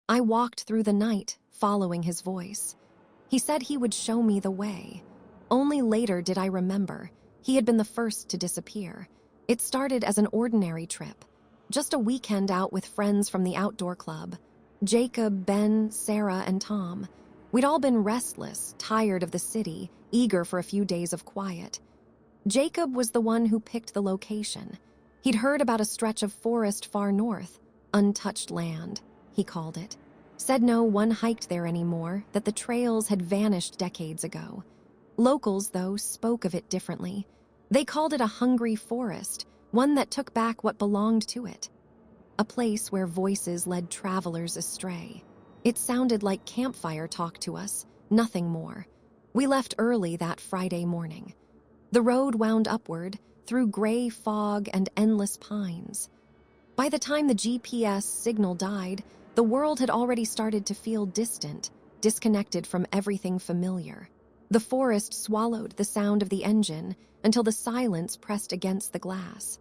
I walked through the night, following his voice. He said he would show me the way. Only later did I remember he had been the first to disappear. It started as an ordinary trip, just a weekend out with friends from the outdoor club. Jacob, Ben, Sarah, and Tom. We'd all been restless, tired of the city, eager for a few days of quiet. Jacob was the one who picked the location. He'd heard about a stretch of forest far north, untouched land, he called it. Said no one hiked there anymore, that the trails had vanished decades ago. Locals, though, spoke of it differently. They called it a hungry forest, one that took back what belonged to it. A place where voices led travelers astray. It sounded like campfire talk to us, nothing more. We left early that Friday morning. The road wound upward, through gray fog and endless pines. By the time the GPS signal died, the world had already started to feel distant, disconnected from everything familiar. The forest swallowed the sound of the engine until the silence pressed against the glass.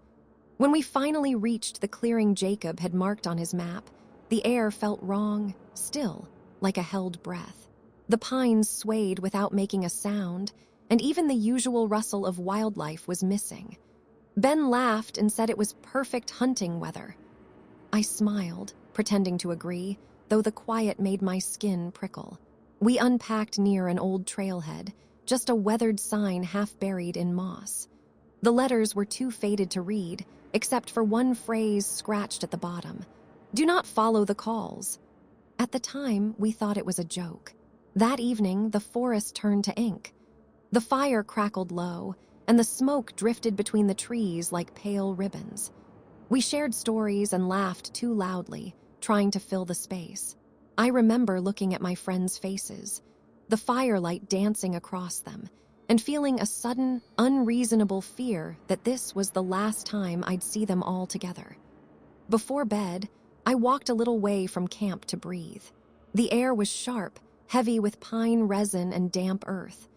When we finally reached the clearing Jacob had marked on his map, the air felt wrong, still, like a held breath. The pines swayed without making a sound, and even the usual rustle of wildlife was missing. Ben laughed and said it was perfect hunting weather. I smiled, pretending to agree, though the quiet made my skin prickle. We unpacked near an old trailhead, just a weathered sign half buried in moss. The letters were too faded to read, except for one phrase scratched at the bottom. Do not follow the calls. At the time, we thought it was a joke. That evening, the forest turned to ink. The fire crackled low, and the smoke drifted between the trees like pale ribbons. We shared stories and laughed too loudly, trying to fill the space. I remember looking at my friends' faces, the firelight dancing across them, and feeling a sudden, unreasonable fear that this was the last time I'd see them all together. Before bed, I walked a little way from camp to breathe. The air was sharp, heavy with pine resin and damp earth.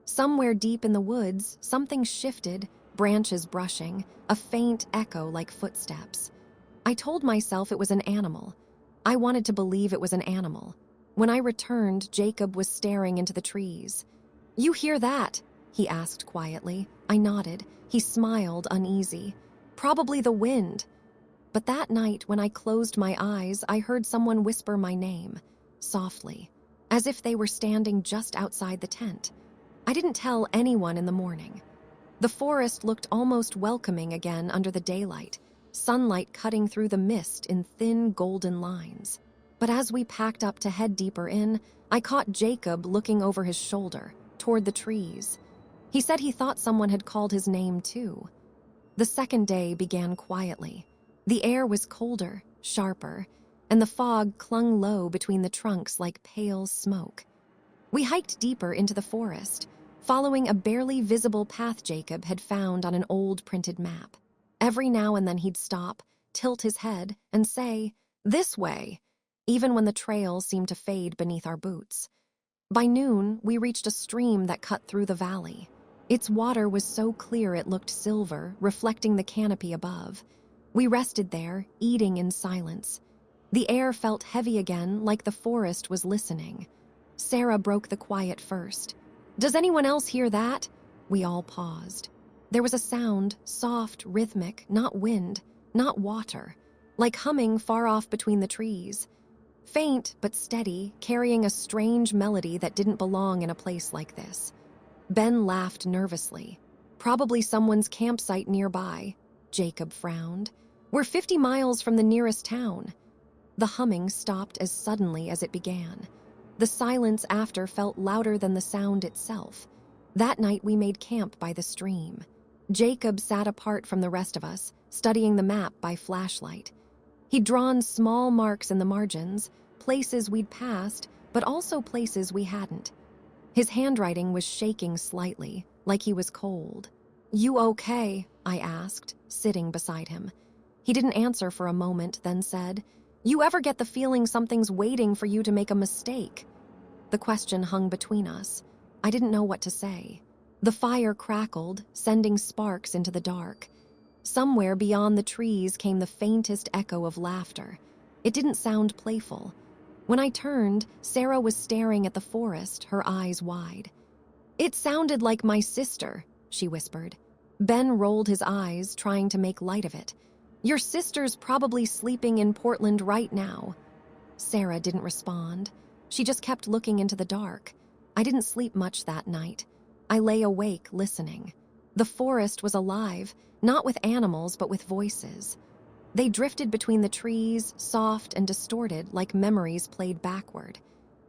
Somewhere deep in the woods, something shifted, branches brushing, a faint echo like footsteps. I told myself it was an animal. I wanted to believe it was an animal. When I returned, Jacob was staring into the trees. "You hear that?" he asked quietly. I nodded. He smiled, uneasy. "Probably the wind." But that night, when I closed my eyes, I heard someone whisper my name, softly, as if they were standing just outside the tent. I didn't tell anyone in the morning. The forest looked almost welcoming again under the daylight, sunlight cutting through the mist in thin golden lines. But as we packed up to head deeper in, I caught Jacob looking over his shoulder, toward the trees. He said he thought someone had called his name too. The second day began quietly. The air was colder, sharper, and the fog clung low between the trunks like pale smoke. We hiked deeper into the forest, following a barely visible path Jacob had found on an old printed map. Every now and then he'd stop, tilt his head, and say, "This way," even when the trail seemed to fade beneath our boots. By noon, we reached a stream that cut through the valley. Its water was so clear it looked silver, reflecting the canopy above. We rested there, eating in silence. The air felt heavy again, like the forest was listening. Sarah broke the quiet first. "Does anyone else hear that?" We all paused. There was a sound, soft, rhythmic, not wind, not water, like humming far off between the trees. Faint but steady, carrying a strange melody that didn't belong in a place like this. Ben laughed nervously. "Probably someone's campsite nearby." Jacob frowned. "We're 50 miles from the nearest town." The humming stopped as suddenly as it began. The silence after felt louder than the sound itself. That night we made camp by the stream. Jacob sat apart from the rest of us, studying the map by flashlight. He'd drawn small marks in the margins, places we'd passed, but also places we hadn't. His handwriting was shaking slightly, like he was cold. "You okay?" I asked, sitting beside him. He didn't answer for a moment, then said, "You ever get the feeling something's waiting for you to make a mistake?" The question hung between us. I didn't know what to say. The fire crackled, sending sparks into the dark. Somewhere beyond the trees came the faintest echo of laughter. It didn't sound playful. When I turned, Sarah was staring at the forest, her eyes wide. "It sounded like my sister," she whispered. Ben rolled his eyes, trying to make light of it. "Your sister's probably sleeping in Portland right now." Sarah didn't respond. She just kept looking into the dark. I didn't sleep much that night. I lay awake, listening. The forest was alive, not with animals, but with voices. They drifted between the trees, soft and distorted, like memories played backward.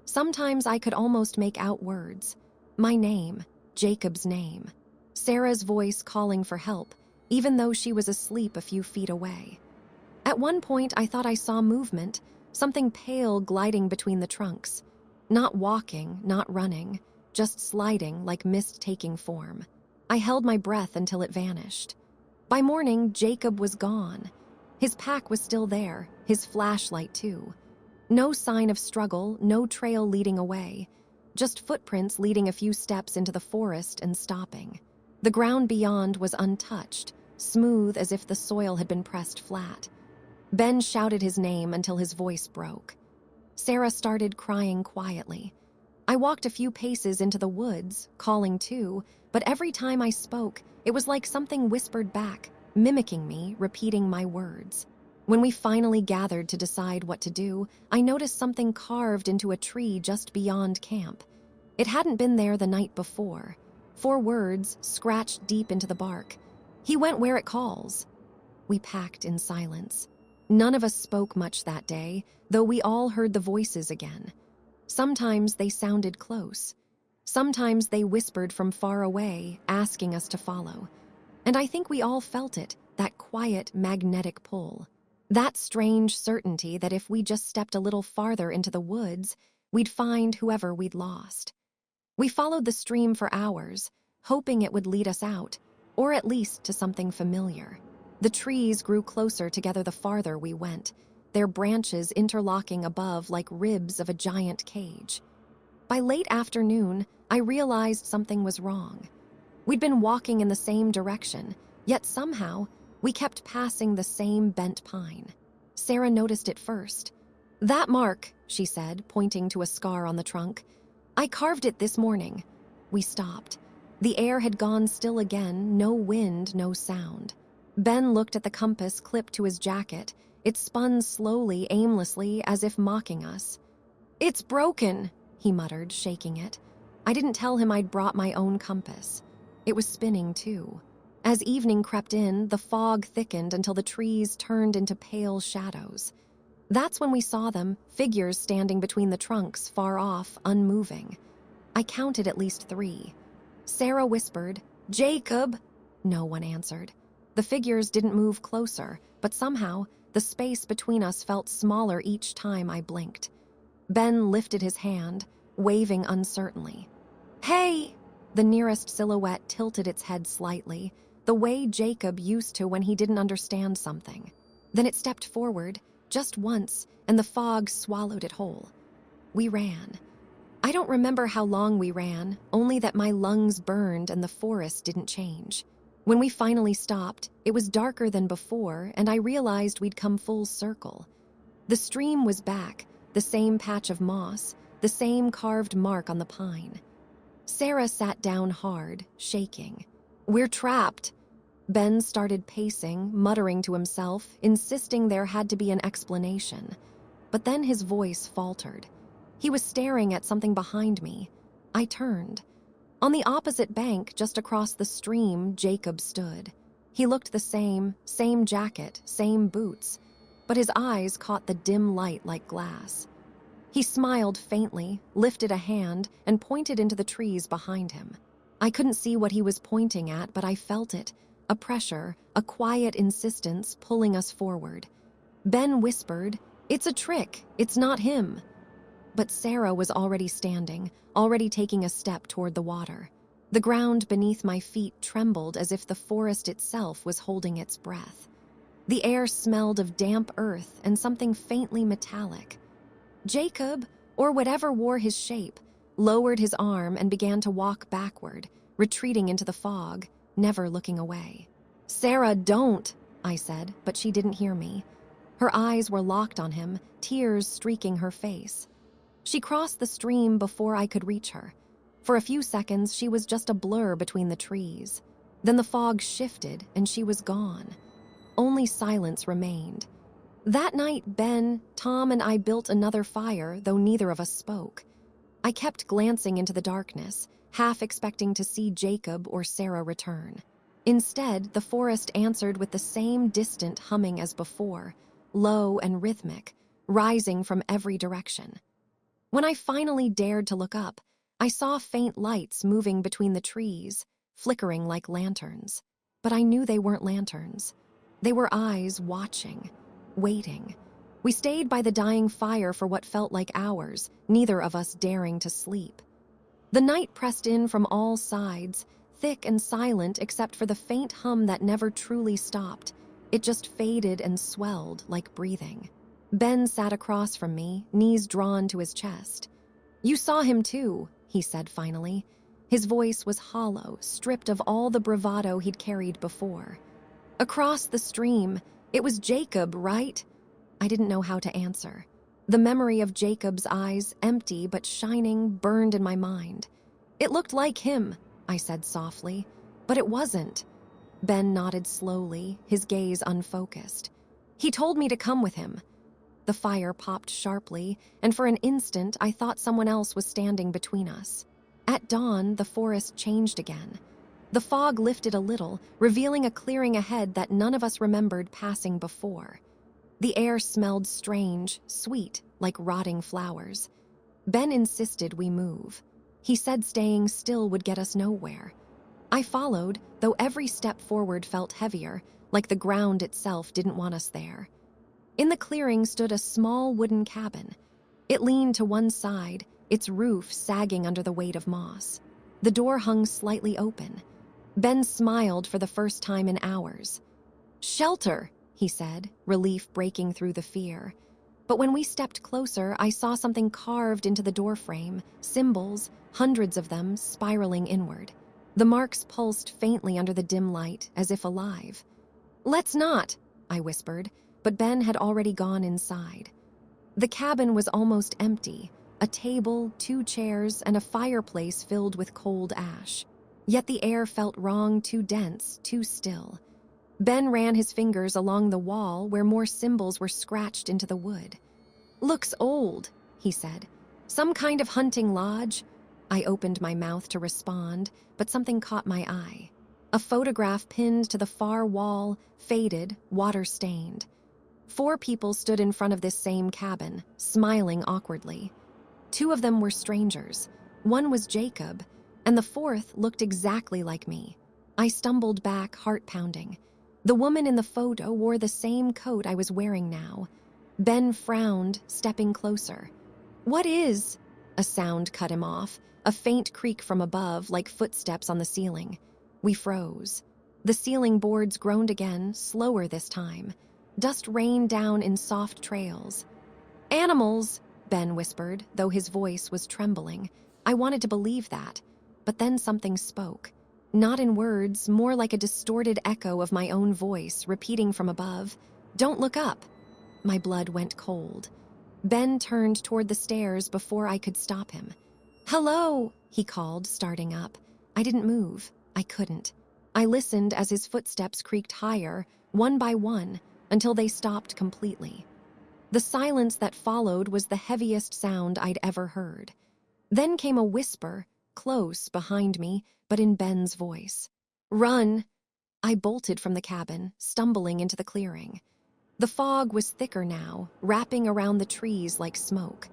Sometimes I could almost make out words. My name, Jacob's name. Sarah's voice calling for help, even though she was asleep a few feet away. At one point, I thought I saw movement, something pale gliding between the trunks. Not walking, not running, just sliding like mist taking form. I held my breath until it vanished. By morning, Jacob was gone. His pack was still there, his flashlight too. No sign of struggle, no trail leading away. Just footprints leading a few steps into the forest and stopping. The ground beyond was untouched, smooth as if the soil had been pressed flat. Ben shouted his name until his voice broke. Sarah started crying quietly. I walked a few paces into the woods, calling too, but every time I spoke, it was like something whispered back, mimicking me, repeating my words. When we finally gathered to decide what to do, I noticed something carved into a tree just beyond camp. It hadn't been there the night before. 4 words scratched deep into the bark. "He went where it calls." We packed in silence. None of us spoke much that day, though we all heard the voices again. Sometimes they sounded close. Sometimes they whispered from far away, asking us to follow. And I think we all felt it, that quiet, magnetic pull. That strange certainty that if we just stepped a little farther into the woods, we'd find whoever we'd lost. We followed the stream for hours, hoping it would lead us out, or at least to something familiar. The trees grew closer together the farther we went, their branches interlocking above like ribs of a giant cage. By late afternoon, I realized something was wrong. We'd been walking in the same direction, yet somehow, we kept passing the same bent pine. Sarah noticed it first. "That mark," she said, pointing to a scar on the trunk. "I carved it this morning." We stopped. The air had gone still again, no wind, no sound. Ben looked at the compass clipped to his jacket. It spun slowly, aimlessly, as if mocking us. "It's broken," he muttered, shaking it. I didn't tell him I'd brought my own compass. It was spinning, too. As evening crept in, the fog thickened until the trees turned into pale shadows. That's when we saw them, figures standing between the trunks, far off, unmoving. I counted at least 3. Sarah whispered, "Jacob!" No one answered. The figures didn't move closer, but somehow, the space between us felt smaller each time I blinked. Ben lifted his hand, waving uncertainly. "Hey!" The nearest silhouette tilted its head slightly, the way Jacob used to when he didn't understand something. Then it stepped forward, just once, and the fog swallowed it whole. We ran. I don't remember how long we ran, only that my lungs burned and the forest didn't change. When we finally stopped, it was darker than before, and I realized we'd come full circle. The stream was back, the same patch of moss, the same carved mark on the pine. Sarah sat down hard, shaking. "We're trapped." Ben started pacing, muttering to himself, insisting there had to be an explanation. But then his voice faltered. He was staring at something behind me. I turned. On the opposite bank, just across the stream, Jacob stood. He looked the same jacket, same boots, but his eyes caught the dim light like glass. He smiled faintly, lifted a hand, and pointed into the trees behind him. I couldn't see what he was pointing at, but I felt it, a pressure, a quiet insistence pulling us forward. Ben whispered, "It's a trick, it's not him." But Sarah was already standing, already taking a step toward the water. The ground beneath my feet trembled as if the forest itself was holding its breath. The air smelled of damp earth and something faintly metallic. Jacob, or whatever wore his shape, lowered his arm and began to walk backward, retreating into the fog, never looking away. "Sarah, don't," I said, but she didn't hear me. Her eyes were locked on him, tears streaking her face. She crossed the stream before I could reach her. For a few seconds, she was just a blur between the trees. Then the fog shifted and she was gone. Only silence remained. That night, Ben, Tom, and I built another fire, though neither of us spoke. I kept glancing into the darkness, half expecting to see Jacob or Sarah return. Instead, the forest answered with the same distant humming as before, low and rhythmic, rising from every direction. When I finally dared to look up, I saw faint lights moving between the trees, flickering like lanterns. But I knew they weren't lanterns. They were eyes watching, waiting. We stayed by the dying fire for what felt like hours, neither of us daring to sleep. The night pressed in from all sides, thick and silent except for the faint hum that never truly stopped. It just faded and swelled like breathing. Ben sat across from me, knees drawn to his chest. "You saw him too," he said finally. His voice was hollow, stripped of all the bravado he'd carried before. "Across the stream. It was Jacob, right?" I didn't know how to answer. The memory of Jacob's eyes, empty but shining, burned in my mind. "It looked like him," I said softly, "but it wasn't." Ben nodded slowly, his gaze unfocused. "He told me to come with him." The fire popped sharply, and for an instant I thought someone else was standing between us. At dawn, the forest changed again. The fog lifted a little, revealing a clearing ahead that none of us remembered passing before. The air smelled strange, sweet, like rotting flowers. Ben insisted we move. He said staying still would get us nowhere. I followed, though every step forward felt heavier, like the ground itself didn't want us there. In the clearing stood a small wooden cabin. It leaned to one side, its roof sagging under the weight of moss. The door hung slightly open. Ben smiled for the first time in hours. "Shelter," he said, relief breaking through the fear. But when we stepped closer, I saw something carved into the doorframe, symbols, hundreds of them, spiraling inward. The marks pulsed faintly under the dim light, as if alive. "Let's not," I whispered, but Ben had already gone inside. The cabin was almost empty, a table, 2 chairs, and a fireplace filled with cold ash. Yet the air felt wrong, too dense, too still. Ben ran his fingers along the wall where more symbols were scratched into the wood. "Looks old," he said. "Some kind of hunting lodge?" I opened my mouth to respond, but something caught my eye. A photograph pinned to the far wall, faded, water-stained. 4 people stood in front of this same cabin, smiling awkwardly. 2 of them were strangers. One was Jacob, and the 4th looked exactly like me. I stumbled back, heart pounding. The woman in the photo wore the same coat I was wearing now. Ben frowned, stepping closer. "What is?" A sound cut him off, a faint creak from above, like footsteps on the ceiling. We froze. The ceiling boards groaned again, slower this time. Dust rained down in soft trails. "Animals," Ben whispered, though his voice was trembling. I wanted to believe that, but then something spoke. Not in words, more like a distorted echo of my own voice, repeating from above, "Don't look up." My blood went cold. Ben turned toward the stairs before I could stop him. "Hello," he called, starting up. I didn't move. I couldn't. I listened as his footsteps creaked higher, one by one, until they stopped completely. The silence that followed was the heaviest sound I'd ever heard. Then came a whisper, close behind me, but in Ben's voice. "Run!" I bolted from the cabin, stumbling into the clearing. The fog was thicker now, wrapping around the trees like smoke.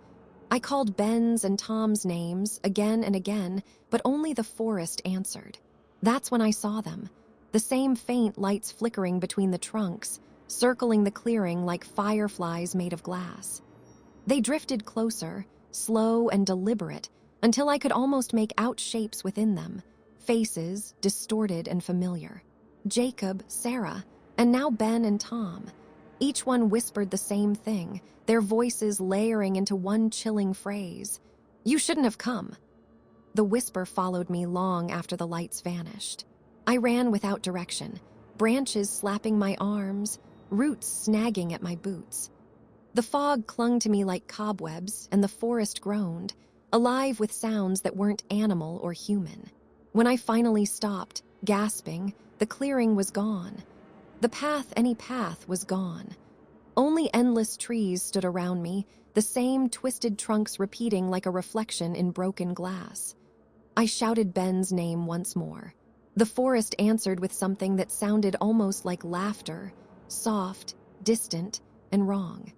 I called Ben's and Tom's names again and again, but only the forest answered. That's when I saw them, the same faint lights flickering between the trunks, circling the clearing like fireflies made of glass. They drifted closer, slow and deliberate, until I could almost make out shapes within them, faces, distorted and familiar. Jacob, Sarah, and now Ben and Tom. Each one whispered the same thing, their voices layering into one chilling phrase. "You shouldn't have come." The whisper followed me long after the lights vanished. I ran without direction, branches slapping my arms, roots snagging at my boots. The fog clung to me like cobwebs, and the forest groaned, alive with sounds that weren't animal or human. When I finally stopped, gasping, the clearing was gone. The path, any path, was gone. Only endless trees stood around me, the same twisted trunks repeating like a reflection in broken glass. I shouted Ben's name once more. The forest answered with something that sounded almost like laughter, soft, distant, and wrong.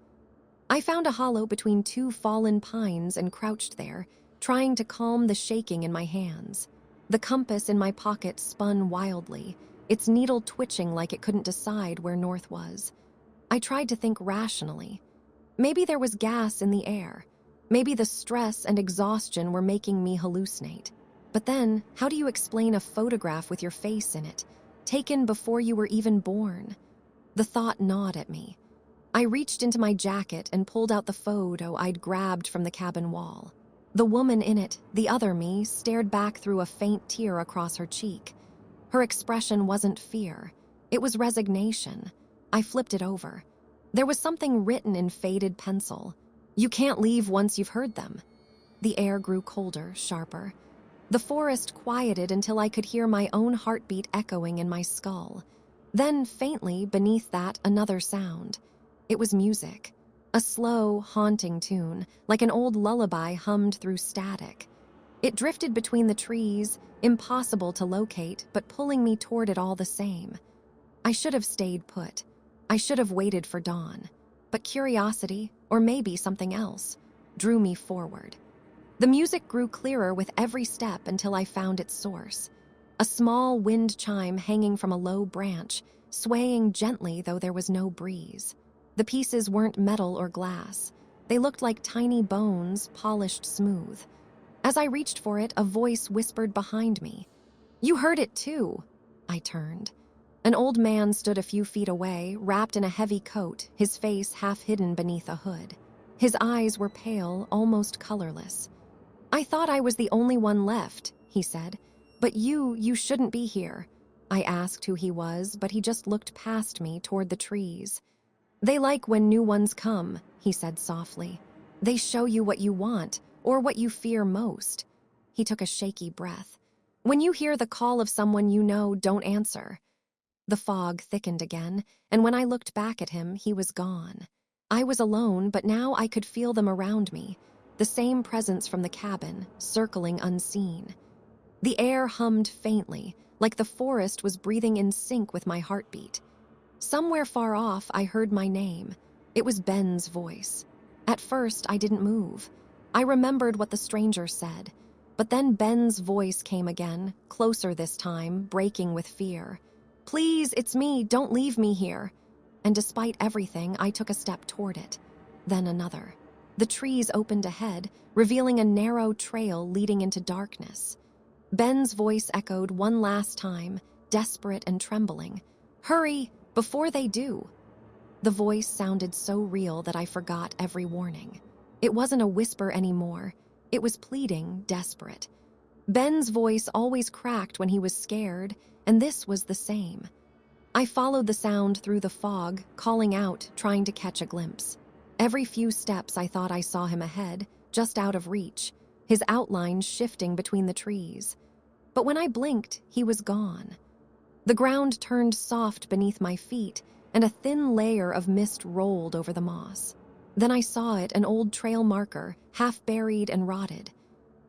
I found a hollow between two fallen pines and crouched there, trying to calm the shaking in my hands. The compass in my pocket spun wildly, its needle twitching like it couldn't decide where north was. I tried to think rationally. Maybe there was gas in the air. Maybe the stress and exhaustion were making me hallucinate. But then, how do you explain a photograph with your face in it, taken before you were even born? The thought gnawed at me. I reached into my jacket and pulled out the photo I'd grabbed from the cabin wall. The woman in it, the other me, stared back through a faint tear across her cheek. Her expression wasn't fear. It was resignation. I flipped it over. There was something written in faded pencil. "You can't leave once you've heard them." The air grew colder, sharper. The forest quieted until I could hear my own heartbeat echoing in my skull. Then, faintly, beneath that, another sound. It was music. A slow, haunting tune, like an old lullaby hummed through static. It drifted between the trees, impossible to locate, but pulling me toward it all the same. I should have stayed put. I should have waited for dawn. But curiosity, or maybe something else, drew me forward. The music grew clearer with every step until I found its source. A small wind chime hanging from a low branch, swaying gently though there was no breeze. The pieces weren't metal or glass. They looked like tiny bones, polished smooth. As I reached for it, a voice whispered behind me. "You heard it too." I turned. An old man stood a few feet away, wrapped in a heavy coat, his face half hidden beneath a hood. His eyes were pale, almost colorless. "I thought I was the only one left," he said. "But you shouldn't be here." I asked who he was, but he just looked past me toward the trees. "They like when new ones come," he said softly. "They show you what you want, or what you fear most." He took a shaky breath. "When you hear the call of someone you know, don't answer." The fog thickened again, and when I looked back at him, he was gone. I was alone, but now I could feel them around me, the same presence from the cabin, circling unseen. The air hummed faintly, like the forest was breathing in sync with my heartbeat. Somewhere far off, I heard my name. It was Ben's voice. At first, I didn't move. I remembered what the stranger said. But then Ben's voice came again, closer this time, breaking with fear. "Please, it's me, don't leave me here." And despite everything, I took a step toward it. Then another. The trees opened ahead, revealing a narrow trail leading into darkness. Ben's voice echoed one last time, desperate and trembling. "Hurry, before they do." The voice sounded so real that I forgot every warning. It wasn't a whisper anymore. It was pleading, desperate. Ben's voice always cracked when he was scared, and this was the same. I followed the sound through the fog, calling out, trying to catch a glimpse. Every few steps I thought I saw him ahead, just out of reach, his outline shifting between the trees. But when I blinked, he was gone. The ground turned soft beneath my feet, and a thin layer of mist rolled over the moss. Then I saw it, an old trail marker, half buried and rotted.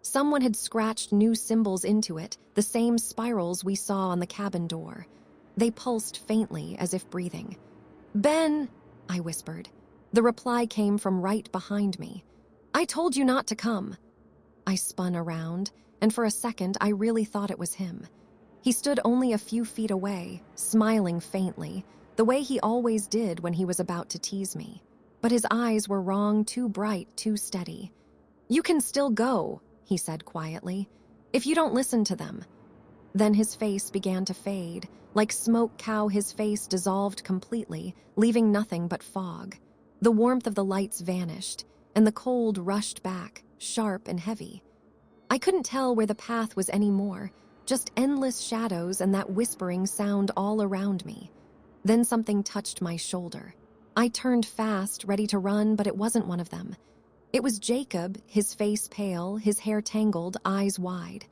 Someone had scratched new symbols into it, the same spirals we saw on the cabin door. They pulsed faintly, as if breathing. "Ben," I whispered. The reply came from right behind me. "I told you not to come." I spun around, and for a second I really thought it was him. He stood only a few feet away, smiling faintly, the way he always did when he was about to tease me. But his eyes were wrong, too bright, too steady. "You can still go," he said quietly, "if you don't listen to them." Then his face began to fade. Like smoke cow, his face dissolved completely, leaving nothing but fog. The warmth of the lights vanished, and the cold rushed back, sharp and heavy. I couldn't tell where the path was anymore, just endless shadows and that whispering sound all around me. Then something touched my shoulder. I turned fast, ready to run, but it wasn't one of them. It was Jacob, his face pale, his hair tangled, eyes wide.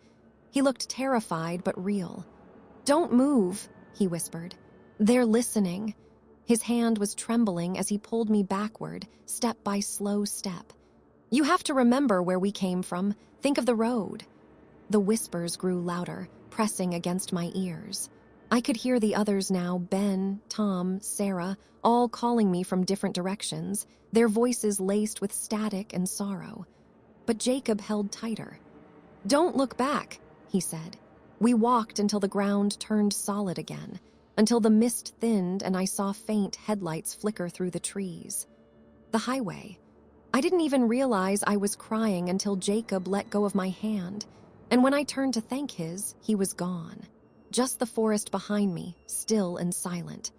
He looked terrified but real. "Don't move," he whispered. "They're listening." His hand was trembling as he pulled me backward, step by slow step. "You have to remember where we came from. Think of the road." The whispers grew louder, pressing against my ears. I could hear the others now, Ben, Tom, Sarah, all calling me from different directions, their voices laced with static and sorrow. But Jacob held tighter. "Don't look back," he said. We walked until the ground turned solid again, until the mist thinned and I saw faint headlights flicker through the trees. The highway. I didn't even realize I was crying until Jacob let go of my hand, and when I turned to thank his, he was gone. Just the forest behind me, still and silent.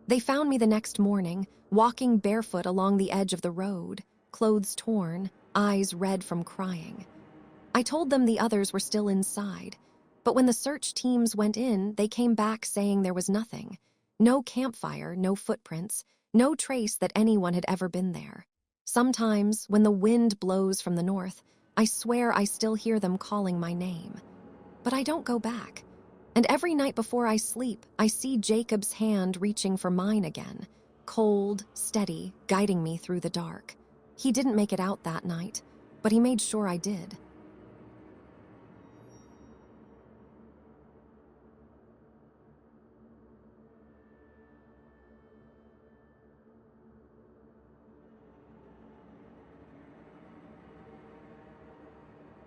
They found me the next morning, walking barefoot along the edge of the road, clothes torn, eyes red from crying. I told them the others were still inside, but when the search teams went in, they came back saying there was nothing. No campfire, no footprints, no trace that anyone had ever been there. Sometimes, when the wind blows from the north, I swear I still hear them calling my name. But I don't go back. And every night before I sleep, I see Jacob's hand reaching for mine again, cold, steady, guiding me through the dark. He didn't make it out that night, but he made sure I did.